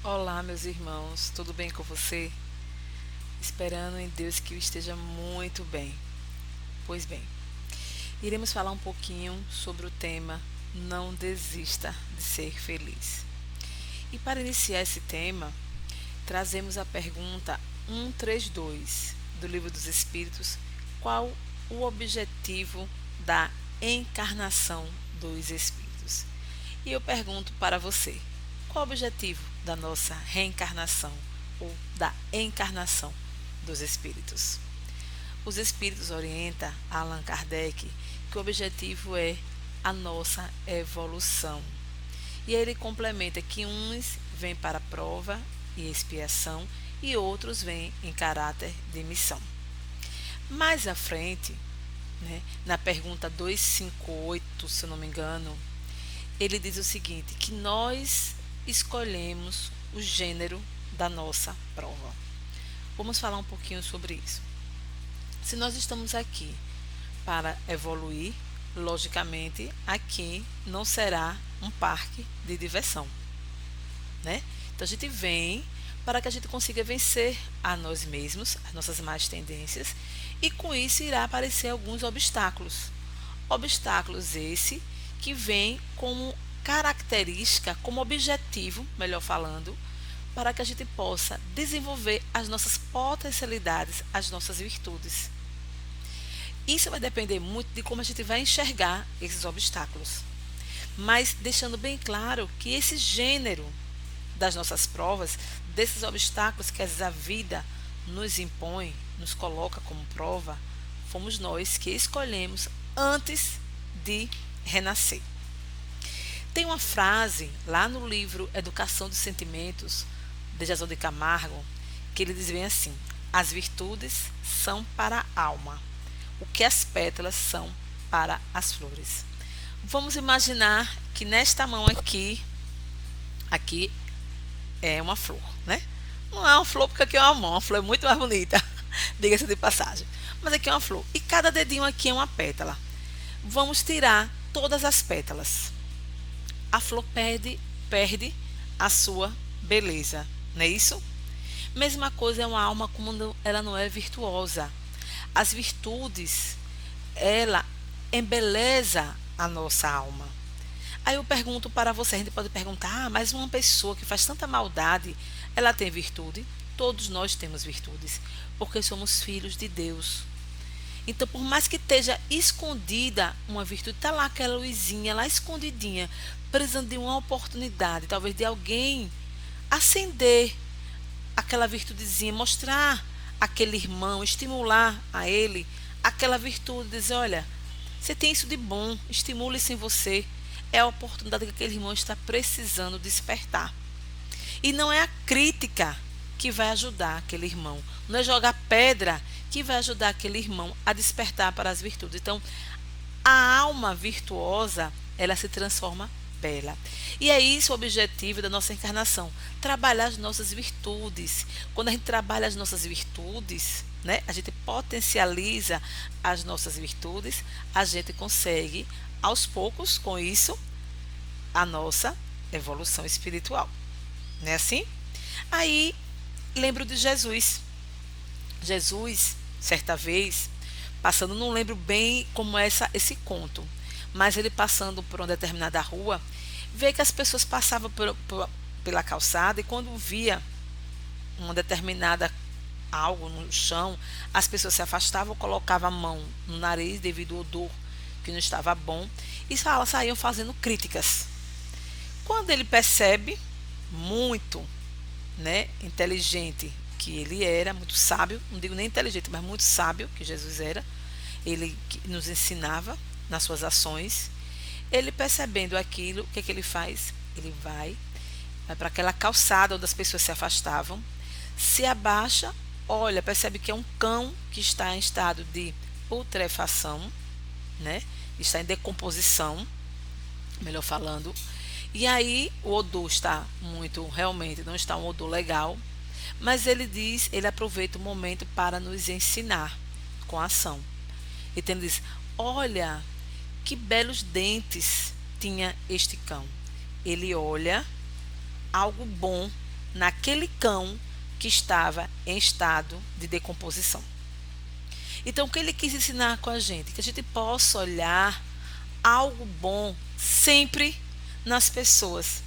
Olá, meus irmãos, tudo bem com você? Esperando em Deus que eu esteja muito bem. Pois bem, iremos falar um pouquinho sobre o tema Não desista de ser feliz. E para iniciar esse tema, trazemos a pergunta 132 do Livro dos Espíritos: qual o objetivo da encarnação dos espíritos? E eu pergunto para você: qual o objetivo da nossa reencarnação ou da encarnação dos espíritos? Os espíritos orientam Allan Kardec que o objetivo é a nossa evolução. E aí ele complementa que uns vêm para prova e expiação e outros vêm em caráter de missão. Mais à frente, na pergunta 258, se eu não me engano, ele diz o seguinte, que nós escolhemos o gênero da nossa prova. Vamos falar um pouquinho sobre isso. Se nós estamos aqui para evoluir, logicamente, aqui não será um parque de diversão, né? Então a gente vem para que a gente consiga vencer a nós mesmos, as nossas más tendências, e com isso irá aparecer alguns obstáculos. Obstáculos esse que vem como característica, como objetivo, melhor falando, para que a gente possa desenvolver as nossas potencialidades, as nossas virtudes. Isso vai depender muito de como a gente vai enxergar esses obstáculos. Mas deixando bem claro que esse gênero das nossas provas, desses obstáculos que às vezes a vida nos impõe, nos coloca como prova, fomos nós que escolhemos antes de renascer. Tem uma frase lá no livro Educação dos Sentimentos, de Jason de Camargo, que ele diz bem assim: as virtudes são para a alma, o que as pétalas são para as flores. Vamos imaginar que nesta mão aqui é uma flor, né? Não é uma flor porque aqui é uma mão, a flor é muito mais bonita, diga-se de passagem. Mas aqui é uma flor. E cada dedinho aqui é uma pétala. Vamos tirar todas as pétalas. A flor perde a sua beleza, não é isso? Mesma coisa é uma alma como ela não é virtuosa. As virtudes, ela embeleza a nossa alma. Aí eu pergunto para você, a gente pode perguntar, mas uma pessoa que faz tanta maldade, ela tem virtude? Todos nós temos virtudes, porque somos filhos de Deus. Então, por mais que esteja escondida uma virtude, está lá aquela luzinha, lá escondidinha, precisando de uma oportunidade, talvez de alguém acender aquela virtudezinha, mostrar aquele irmão, estimular a ele aquela virtude, dizer, olha, você tem isso de bom, estimule isso em você. É a oportunidade que aquele irmão está precisando despertar. E não é a crítica que vai ajudar aquele irmão. Não é jogar pedra que vai ajudar aquele irmão a despertar para as virtudes. Então, a alma virtuosa, ela se transforma bela. E é isso o objetivo da nossa encarnação, trabalhar as nossas virtudes. Quando a gente trabalha as nossas virtudes, né, a gente potencializa as nossas virtudes, a gente consegue, aos poucos, com isso, a nossa evolução espiritual. Não é assim? Aí, lembro de Jesus. Jesus, certa vez, passando, não lembro bem como é esse conto, mas ele passando por uma determinada rua, vê que as pessoas passavam pela calçada e quando via uma determinada algo no chão, as pessoas se afastavam, colocavam a mão no nariz devido ao odor que não estava bom e saíam fazendo críticas. Quando ele percebe, muito, né, inteligente que ele era, muito sábio, não digo nem inteligente, mas muito sábio que Jesus era, ele nos ensinava nas suas ações, ele percebendo aquilo, o que é que ele faz? Ele vai para aquela calçada onde as pessoas se afastavam, se abaixa, olha, percebe que é um cão que está em estado de putrefação, né? Está em decomposição, melhor falando. E aí o odor está muito, realmente não está um odor legal, mas ele aproveita o momento para nos ensinar com a ação. Então ele diz: olha, que belos dentes tinha este cão. Ele olha algo bom naquele cão que estava em estado de decomposição. Então, o que ele quis ensinar com a gente? Que a gente possa olhar algo bom sempre nas pessoas.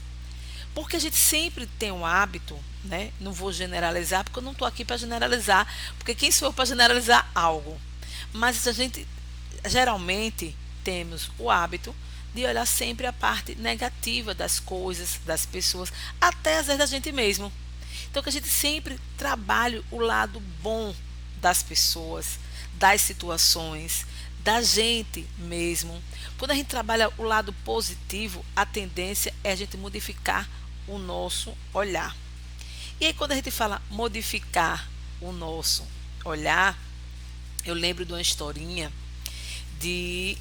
Porque a gente sempre tem um hábito, né? Não vou generalizar, porque eu não estou aqui para generalizar, porque quem sou eu para generalizar algo? Mas a gente geralmente temos o hábito de olhar sempre a parte negativa das coisas, das pessoas, até às vezes da gente mesmo. Então que a gente sempre trabalhe o lado bom das pessoas, das situações, da gente mesmo. Quando a gente trabalha o lado positivo, a tendência é a gente modificar o nosso olhar. E aí quando a gente fala modificar o nosso olhar, eu lembro de uma historinha de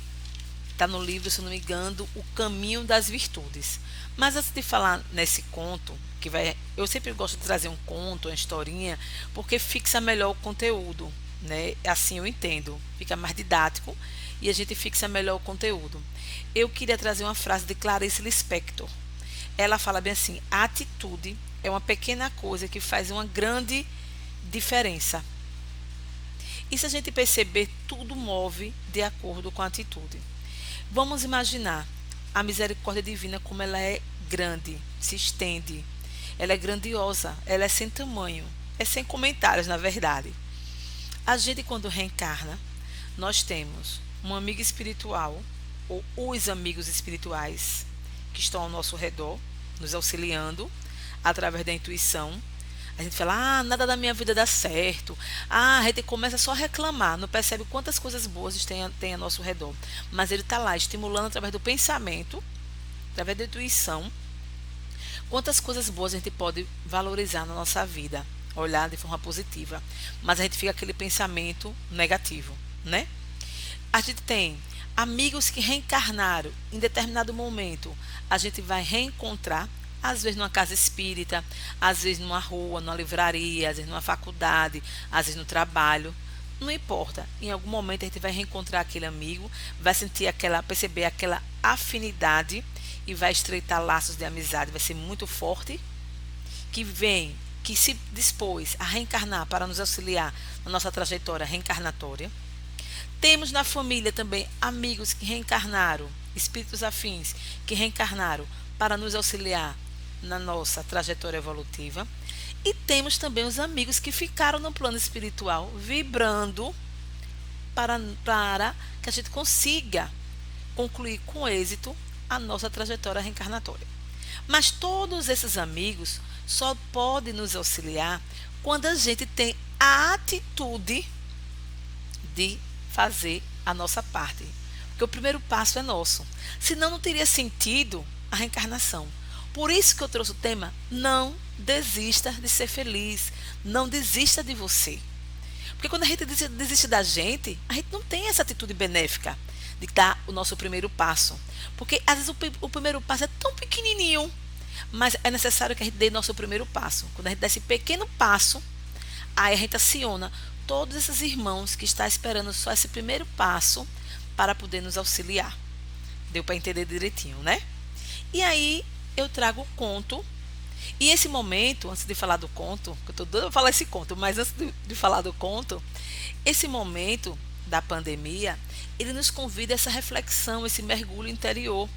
está no livro, se eu não me engano, O Caminho das Virtudes. Mas antes de falar nesse conto, que vai, eu sempre gosto de trazer um conto, uma historinha, porque fixa melhor o conteúdo, né? Assim eu entendo, fica mais didático e a gente fixa melhor o conteúdo. Eu queria trazer uma frase de Clarice Lispector. Ela fala bem assim: a atitude é uma pequena coisa que faz uma grande diferença. E se a gente perceber, tudo move de acordo com a atitude. Vamos imaginar a misericórdia divina como ela é grande, se estende. Ela é grandiosa, ela é sem tamanho, é sem comentários, na verdade. A gente, quando reencarna, nós temos um amigo espiritual, ou os amigos espirituais, que estão ao nosso redor, nos auxiliando, através da intuição. A gente fala, nada da minha vida dá certo. A gente começa só a reclamar, não percebe quantas coisas boas tem a nosso redor. Mas ele está lá, estimulando através do pensamento, através da intuição, quantas coisas boas a gente pode valorizar na nossa vida, olhar de forma positiva. Mas a gente fica com aquele pensamento negativo, né? A gente tem amigos que reencarnaram em determinado momento. A gente vai reencontrar, às vezes numa casa espírita, às vezes numa rua, numa livraria, às vezes numa faculdade, às vezes no trabalho. Não importa. Em algum momento a gente vai reencontrar aquele amigo, vai sentir perceber aquela afinidade e vai estreitar laços de amizade, vai ser muito forte, que se dispôs a reencarnar para nos auxiliar na nossa trajetória reencarnatória. Temos na família também amigos que reencarnaram, espíritos afins que reencarnaram para nos auxiliar na nossa trajetória evolutiva. E temos também os amigos que ficaram no plano espiritual, vibrando para que a gente consiga concluir com êxito a nossa trajetória reencarnatória. Mas todos esses amigos só podem nos auxiliar quando a gente tem a atitude de fazer a nossa parte. Porque o primeiro passo é nosso. Senão não teria sentido a reencarnação. Por isso que eu trouxe o tema: não desista de ser feliz. Não desista de você. Porque quando a gente desiste da gente, a gente não tem essa atitude benéfica de dar o nosso primeiro passo. Porque às vezes o primeiro passo é tão pequenininho, mas é necessário que a gente dê nosso primeiro passo. Quando a gente dá esse pequeno passo, aí a gente aciona todos esses irmãos que estão esperando só esse primeiro passo para poder nos auxiliar. Deu para entender direitinho, né? E aí eu trago o conto. E esse momento, antes de falar do conto, que eu estou doida para falar esse conto, mas antes de falar do conto, esse momento da pandemia, ele nos convida a essa reflexão, esse mergulho interior.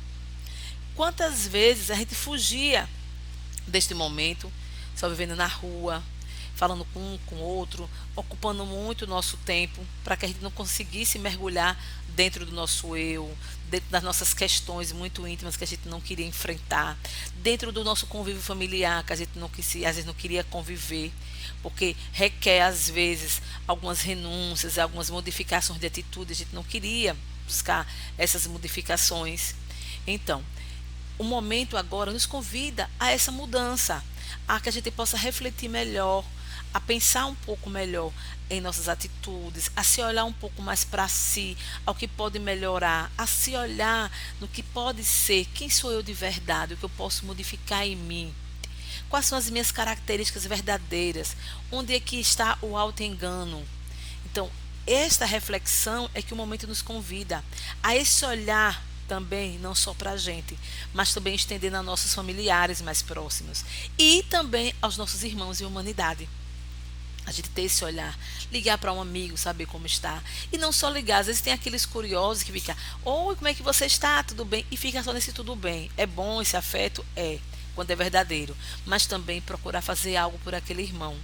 Quantas vezes a gente fugia deste momento, só vivendo na rua, falando com um, com outro, ocupando muito o nosso tempo, para que a gente não conseguisse mergulhar dentro do nosso eu, dentro das nossas questões muito íntimas que a gente não queria enfrentar, dentro do nosso convívio familiar, que a gente às vezes não queria conviver, porque requer, às vezes, algumas renúncias, algumas modificações de atitude, a gente não queria buscar essas modificações. Então, o momento agora nos convida a essa mudança, a que a gente possa refletir melhor, a pensar um pouco melhor em nossas atitudes, a se olhar um pouco mais para si, ao que pode melhorar, a se olhar no que pode ser, quem sou eu de verdade, o que eu posso modificar em mim, quais são as minhas características verdadeiras, onde é que está o auto-engano. Então, esta reflexão é que o momento nos convida a esse olhar também, não só para a gente, mas também estendendo a nossos familiares mais próximos e também aos nossos irmãos em humanidade. A gente ter esse olhar, ligar para um amigo, saber como está. E não só ligar, às vezes tem aqueles curiosos que ficam, oi, como é que você está? Tudo bem? E fica só nesse tudo bem. É bom esse afeto? É, quando é verdadeiro. Mas também procurar fazer algo por aquele irmão.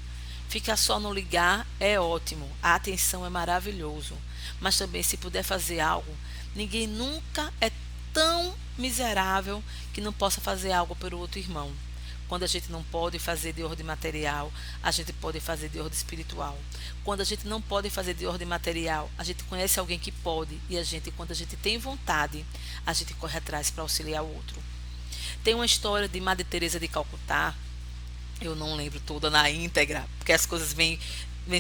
Ficar só no ligar é ótimo. A atenção é maravilhoso. Mas também se puder fazer algo, ninguém nunca é tão miserável que não possa fazer algo pelo outro irmão. Quando a gente não pode fazer de ordem material, a gente pode fazer de ordem espiritual. Quando a gente não pode fazer de ordem material, a gente conhece alguém que pode e a gente, quando a gente tem vontade, a gente corre atrás para auxiliar o outro. Tem uma história de Madre Teresa de Calcutá, eu não lembro toda na íntegra, porque as coisas vêm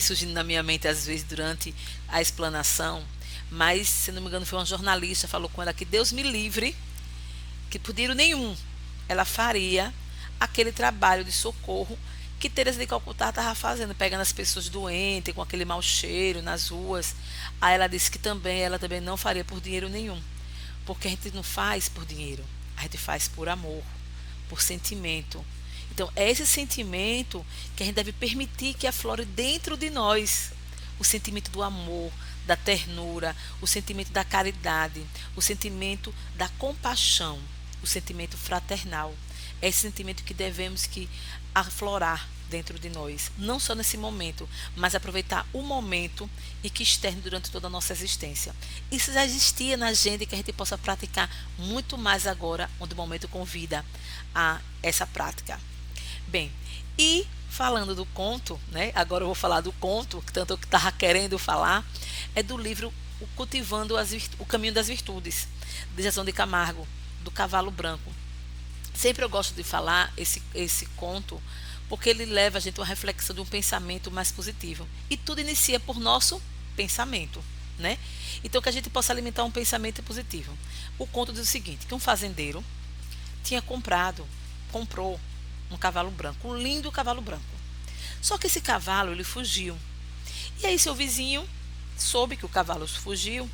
surgindo na minha mente às vezes durante a explanação, mas se não me engano foi uma jornalista falou com ela que Deus me livre, que por dinheiro nenhum ela faria aquele trabalho de socorro que Teresa de Calcutá estava fazendo, pegando as pessoas doentes, com aquele mau cheiro nas ruas. Aí ela disse que também ela também não faria por dinheiro nenhum, porque a gente não faz por dinheiro, a gente faz por amor, por sentimento. Então, é esse sentimento que a gente deve permitir que aflore dentro de nós. O sentimento do amor, da ternura, o sentimento da caridade, o sentimento da compaixão, o sentimento fraternal. É esse sentimento que devemos que aflorar dentro de nós, não só nesse momento, mas aproveitar o momento e que externe durante toda a nossa existência. Isso já existia na gente, que a gente possa praticar muito mais agora, onde o momento convida a essa prática. Bem, e falando do conto, né? Agora eu vou falar do conto, que tanto eu estava querendo falar, é do livro O Cultivando o Caminho das Virtudes, de Jason de Camargo, do Cavalo Branco. Sempre eu gosto de falar esse conto, porque ele leva a gente a uma reflexão de um pensamento mais positivo. E tudo inicia por nosso pensamento, né? Então que a gente possa alimentar um pensamento positivo. O conto diz o seguinte, que um fazendeiro comprou um cavalo branco, um lindo cavalo branco. Só que esse cavalo, ele fugiu. E aí seu vizinho soube que o cavalo fugiu.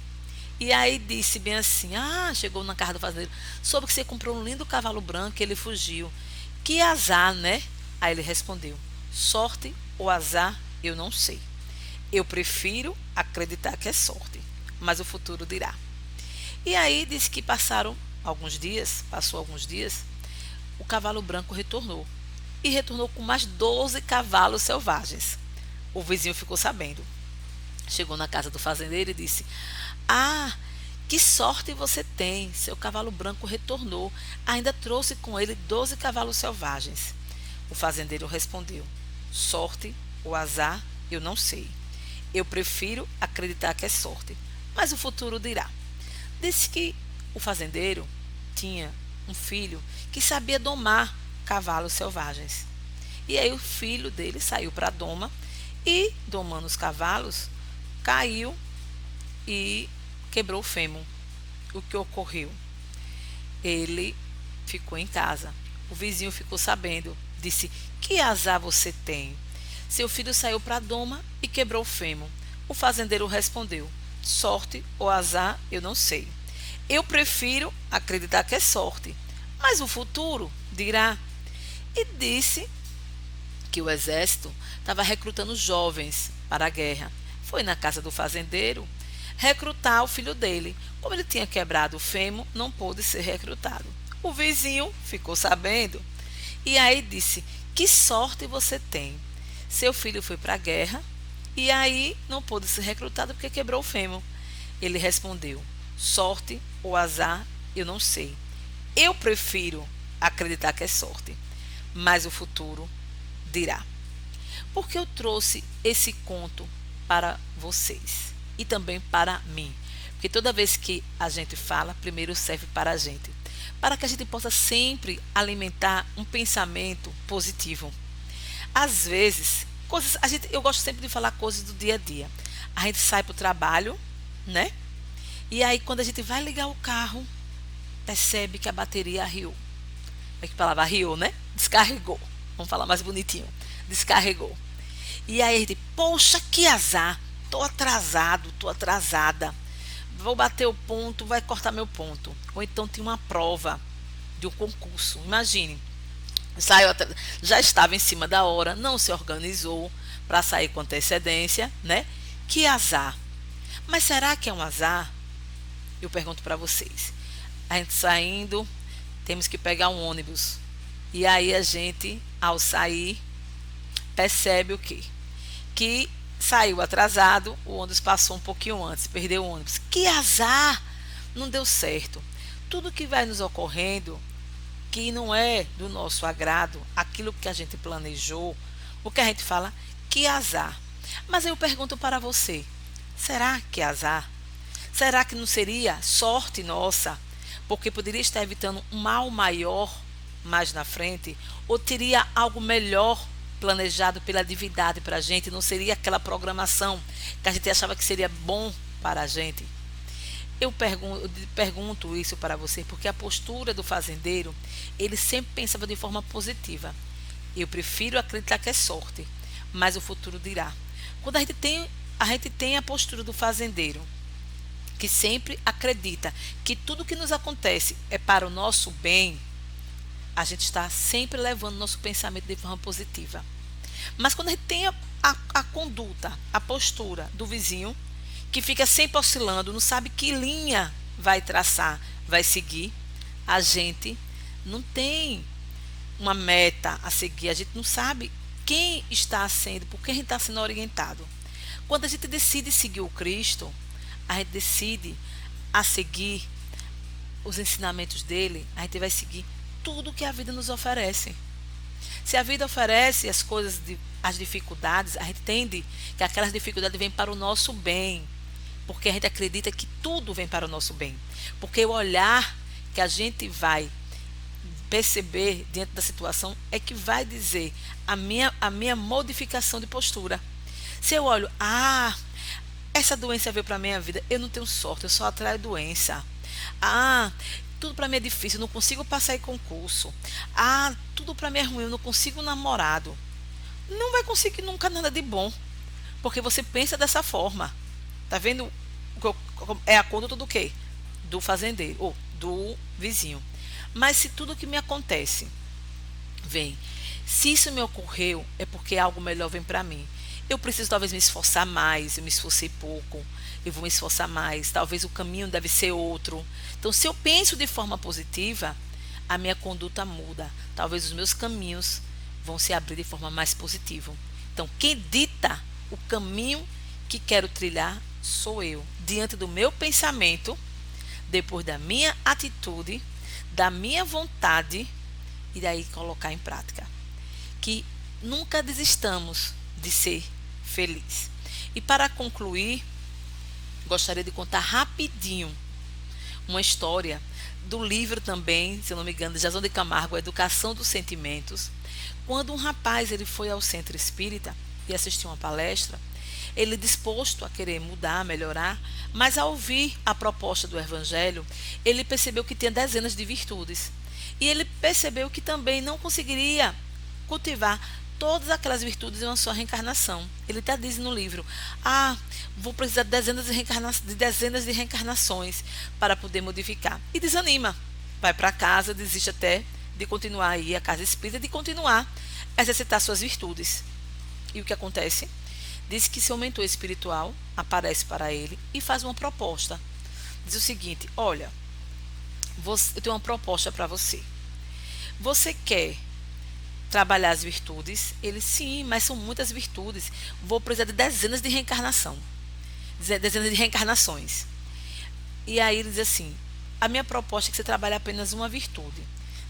E aí disse bem assim, chegou na casa do fazendeiro, soube que você comprou um lindo cavalo branco e ele fugiu. Que azar, né? Aí ele respondeu, sorte ou azar, eu não sei. Eu prefiro acreditar que é sorte, mas o futuro dirá. E aí disse que passou alguns dias, o cavalo branco retornou. E retornou com mais 12 cavalos selvagens. O vizinho ficou sabendo. Chegou na casa do fazendeiro e disse, que sorte você tem, seu cavalo branco retornou, ainda trouxe com ele 12 cavalos selvagens. O fazendeiro respondeu, sorte ou azar, eu não sei. Eu prefiro acreditar que é sorte, mas o futuro dirá. Disse que o fazendeiro tinha um filho que sabia domar cavalos selvagens. E aí o filho dele saiu para a doma e, domando os cavalos, caiu e quebrou o fêmur. O que ocorreu? Ele ficou em casa. O vizinho ficou sabendo. Disse, que azar você tem? Seu filho saiu para a doma e quebrou o fêmur. O fazendeiro respondeu, sorte ou azar, eu não sei. Eu prefiro acreditar que é sorte, mas o futuro dirá. E disse que o exército estava recrutando jovens para a guerra. Foi na casa do fazendeiro recrutar o filho dele. Como ele tinha quebrado o fêmur, não pôde ser recrutado. O vizinho ficou sabendo e aí disse, que sorte você tem. Seu filho foi para a guerra e aí não pôde ser recrutado porque quebrou o fêmur. Ele respondeu, sorte ou azar, eu não sei. Eu prefiro acreditar que é sorte, mas o futuro dirá. Por que eu trouxe esse conto para vocês e também para mim? Porque toda vez que a gente fala, primeiro serve para a gente, para que a gente possa sempre alimentar um pensamento positivo. Às vezes, eu gosto sempre de falar coisas do dia a dia. A gente sai para o trabalho, né? E aí quando a gente vai ligar o carro, percebe que a bateria arriou. É que palavra arriou, né? Descarregou. Vamos falar mais bonitinho. Descarregou. E aí a gente, poxa, que azar. Tô atrasado, tô atrasada. vou bater o ponto, vai cortar meu ponto. Ou então tinha uma prova de um concurso. Imagine, saiu, já estava em cima da hora, não se organizou para sair com antecedência, né? Que azar. Mas será que é um azar? Eu pergunto para vocês. A gente saindo, temos que pegar um ônibus. E aí a gente, ao sair, percebe o quê? Que saiu atrasado, o ônibus passou um pouquinho antes, perdeu o ônibus. Que azar! Não deu certo. Tudo que vai nos ocorrendo, que não é do nosso agrado, aquilo que a gente planejou, o que a gente fala, que azar. Mas eu pergunto para você, será que é azar? Será que não seria sorte nossa? Porque poderia estar evitando um mal maior mais na frente? Ou teria algo melhor planejado pela divindade para a gente? Não seria aquela programação que a gente achava que seria bom para a gente? Eu pergunto isso para você porque a postura do fazendeiro, ele sempre pensava de forma positiva. Eu prefiro acreditar que é sorte, mas o futuro dirá. Quando a gente tem a postura do fazendeiro, que sempre acredita que tudo que nos acontece é para o nosso bem, a gente está sempre levando nosso pensamento de forma positiva. Mas quando a gente tem a conduta, a postura do vizinho, que fica sempre oscilando, não sabe que linha vai traçar, vai seguir, a gente não tem uma meta a seguir, a gente não sabe quem está sendo, por quem a gente está sendo orientado. Quando a gente decide seguir o Cristo, a gente decide a seguir os ensinamentos dele, a gente vai seguir tudo que a vida nos oferece. Se a vida oferece as coisas, as dificuldades, a gente entende que aquelas dificuldades vêm para o nosso bem, porque a gente acredita que tudo vem para o nosso bem. Porque o olhar que a gente vai perceber diante da situação é que vai dizer a minha modificação de postura. Se eu olho, essa doença veio para a minha vida, eu não tenho sorte, eu só atraio doença. Tudo para mim é difícil, eu não consigo passar em concurso. Tudo para mim é ruim, eu não consigo um namorado. Não vai conseguir nunca nada de bom, porque você pensa dessa forma. Tá vendo? É a conduta do quê? Do fazendeiro, ou do vizinho. Mas se tudo que me acontece vem, se isso me ocorreu, é porque algo melhor vem para mim. Eu preciso talvez me esforçar mais, eu me esforcei pouco, eu vou me esforçar mais, talvez o caminho deve ser outro. Então, se eu penso de forma positiva, a minha conduta muda. Talvez os meus caminhos vão se abrir de forma mais positiva. Então, quem dita o caminho que quero trilhar sou eu, diante do meu pensamento, depois da minha atitude, da minha vontade e daí colocar em prática. Que nunca desistamos de ser feliz. E para concluir, gostaria de contar rapidinho uma história do livro também, se eu não me engano, de Jason de Camargo, A Educação dos Sentimentos. Quando um rapaz ele foi ao centro espírita e assistiu uma palestra, ele disposto a querer mudar, melhorar, mas ao ouvir a proposta do evangelho, ele percebeu que tinha dezenas de virtudes. E ele percebeu que também não conseguiria cultivar todas aquelas virtudes em uma só reencarnação. Ele até diz no livro, vou precisar de dezenas de reencarnações para poder modificar. E desanima. Vai para casa, desiste até de continuar aí a casa espírita, de continuar a exercitar suas virtudes. E o que acontece? Diz que seu mentor espiritual aparece para ele e faz uma proposta. Diz o seguinte, olha, eu tenho uma proposta para você. Você quer trabalhar as virtudes? Ele, sim, mas são muitas virtudes. Vou precisar de dezenas de reencarnações. E aí ele diz assim, a minha proposta é que você trabalhe apenas uma virtude.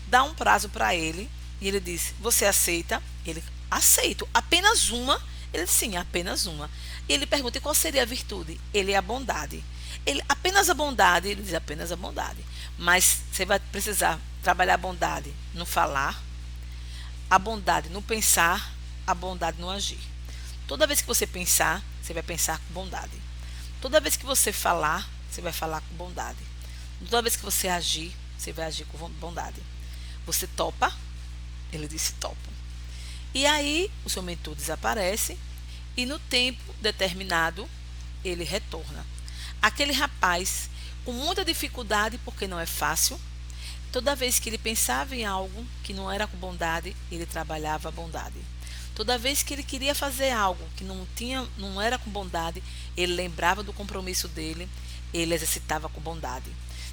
Dá um prazo para ele e ele diz, você aceita? Ele, aceito, apenas uma? Ele diz, sim, apenas uma. E ele pergunta, e qual seria a virtude? Ele é a bondade. Ele, apenas a bondade? Ele diz, apenas a bondade. Mas você vai precisar trabalhar a bondade no falar, a bondade no pensar, a bondade no agir. Toda vez que você pensar, você vai pensar com bondade. Toda vez que você falar, você vai falar com bondade. Toda vez que você agir, você vai agir com bondade. Você topa? Ele disse, topo. E aí, o seu mentor desaparece e no tempo determinado, ele retorna. aquele rapaz, com muita dificuldade, porque não é fácil, toda vez que ele pensava em algo que não era com bondade, ele trabalhava a bondade. Toda vez que ele queria fazer algo que não era com bondade, ele lembrava do compromisso dele, ele exercitava com bondade.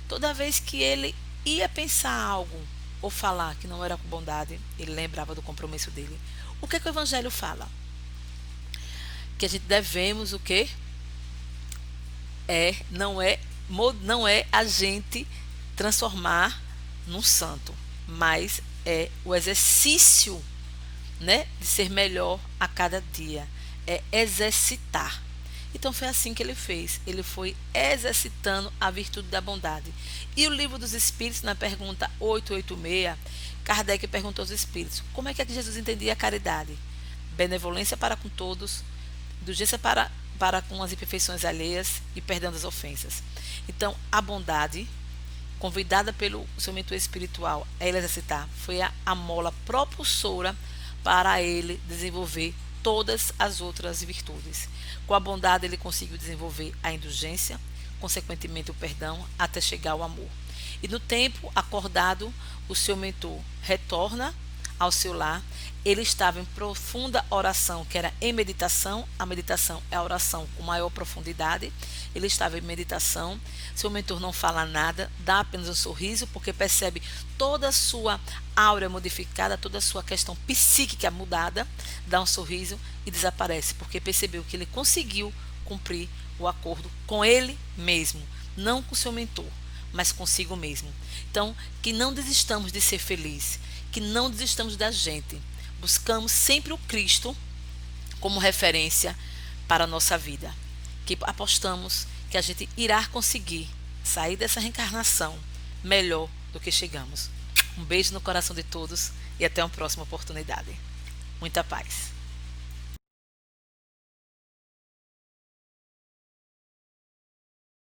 Toda vez que ele ia pensar algo ou falar que não era com bondade, ele lembrava do compromisso dele. O que é que o evangelho fala? Que a gente devemos o quê? Não é a gente transformar num santo, mas é o exercício, né, de ser melhor a cada dia, é exercitar. Então foi assim que ele fez. Ele foi exercitando a virtude da bondade. E o livro dos Espíritos, na pergunta 886, Kardec perguntou aos Espíritos: como é que Jesus entendia a caridade? Benevolência para com todos, indulgência para com as imperfeições alheias e perdão das ofensas. Então, a bondade, convidada pelo seu mentor espiritual a ele exercitar, foi a mola propulsora para ele desenvolver todas as outras virtudes. Com a bondade, ele conseguiu desenvolver a indulgência, consequentemente o perdão, até chegar ao amor. E no tempo acordado, o seu mentor retorna ao seu lar. Ele estava em profunda oração, que era em meditação. A meditação é a oração com maior profundidade. Ele estava em meditação. Seu mentor não fala nada, dá apenas um sorriso, porque percebe toda a sua áurea modificada, toda a sua questão psíquica mudada, dá um sorriso e desaparece, porque percebeu que ele conseguiu cumprir o acordo com ele mesmo, não com seu mentor, mas consigo mesmo. Então, que não desistamos de ser feliz, que não desistamos da gente. Buscamos sempre o Cristo como referência para a nossa vida. Que apostamos que a gente irá conseguir sair dessa reencarnação melhor do que chegamos. Um beijo no coração de todos e até uma próxima oportunidade. Muita paz.